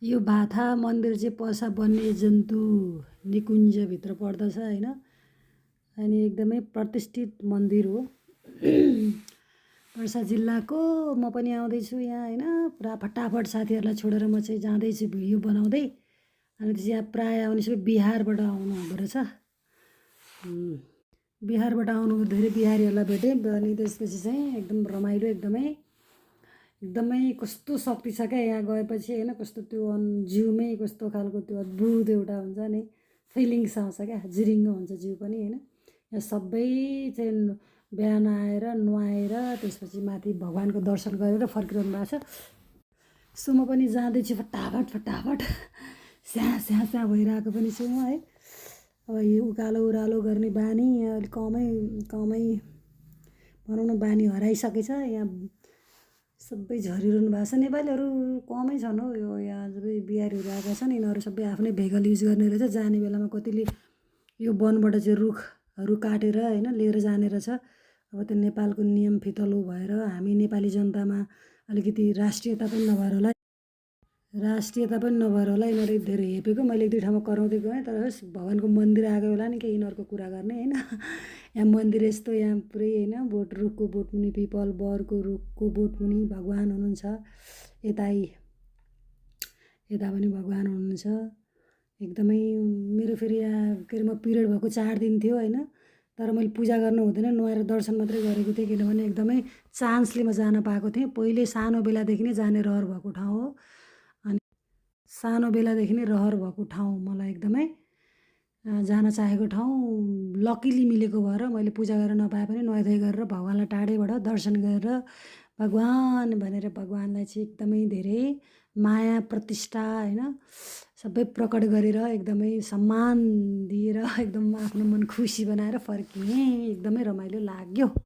यो भाथा मन्दिर चाहिँ पर्सा वन्यजन्तु निकुञ्जभित्र पर्दछ होइन। अनि एकदमै प्रतिष्ठित मन्दिर हो। पर्सा जिल्लाको म पनि आउँदैछु यहाँ होइन। पुरा फटाफट साथीहरूलाई छोडेर म चाहिँ जाँदैछु भिडियो बनाउँदै। अनि त्यसपछि यहाँ प्रायः आउने सबै बिहारबाट आउनु हुँदो रहेछ। बिहारबाट आउनु धेरै बिहारीहरूलाई भेटेँ। अनि त्यसपछि चाहिँ एकदम रमाइलो एकदमै कस्तो शक्ति छ क्या यहाँ गएपछि होइन। कस्तो त्यो जिउमै कस्तो खालको त्यो अद्भुत एउटा हुन्छ नि फिलिङ्स आउँछ क्या। जिरिङ्ग हुन्छ जिउ पनि होइन। यहाँ सबै चाहिँ बिहान आएर नुहाएर त्यसपछि माथि भगवान्को दर्शन गरेर फर्किरहनु भएको छ। सो म पनि जाँदैछु फटाफट स्याहाँ स्याहाँ भइरहेको पनि छु म है। अब यो उकालो उरालो गर्ने बानी अलिक कमै भनौँ न बानी हराइसकेछ। यहाँ सबै झरिरहनु भएको छ। नेपालीहरू कमै छन् हौ यहाँ सबै बिहारीहरू आएका छन्। यिनीहरू सबै आफ्नै भेकल युज गर्ने रहेछ। जाने बेलामा कतिले यो वनबाट चाहिँ रुखहरू काटेर होइन लिएर जाने रहेछ। अब त्यो नेपालको नियम फितलो भएर हामी नेपाली जनतामा अलिकति राष्ट्रियता पनि नभएर होला यिनीहरू धेरै हेपेको। मैले एक दुई ठाउँमा कराउँदै गएँ तर होस् भगवान्को मन्दिर आएको बेला नि के यिनीहरूको कुरा गर्ने होइन। यहाँ मन्दिर यस्तो यहाँ पुरै होइन रुखको बोटमुनि पिपल बरको रुखको बोटमुनि भगवान् हुनुहुन्छ। यता पनि भगवान् हुनुहुन्छ एकदमै। मेरो फेरि यहाँ के अरे म पिरियड भएको 4 दिन थियो होइन। तर मैले पूजा गर्नु हुँदैन नुहाएर दर्शन मात्रै गरेको थिएँ। किनभने एकदमै चान्सले म जान पाएको थिएँ। पहिले सानो बेलादेखि नै जाने रहर भएको ठाउँ हो। अनि सानो बेलादेखि नै रहर भएको ठाउँ मलाई एकदमै जान चाहेको ठाउँ लकिली मिलेको भएर मैले पूजा गरेर नपाए पनि नुहाइधुवाइ गरेर भगवान्लाई टाढैबाट दर्शन गरेर भगवान् भनेर भगवान्लाई चाहिँ एकदमै धेरै माया प्रतिष्ठा होइन सबै प्रकट गरेर एकदमै सम्मान दिएर एकदम आफ्नो मन खुसी बनाएर फर्किएँ। एकदमै रमाइलो लाग्यो।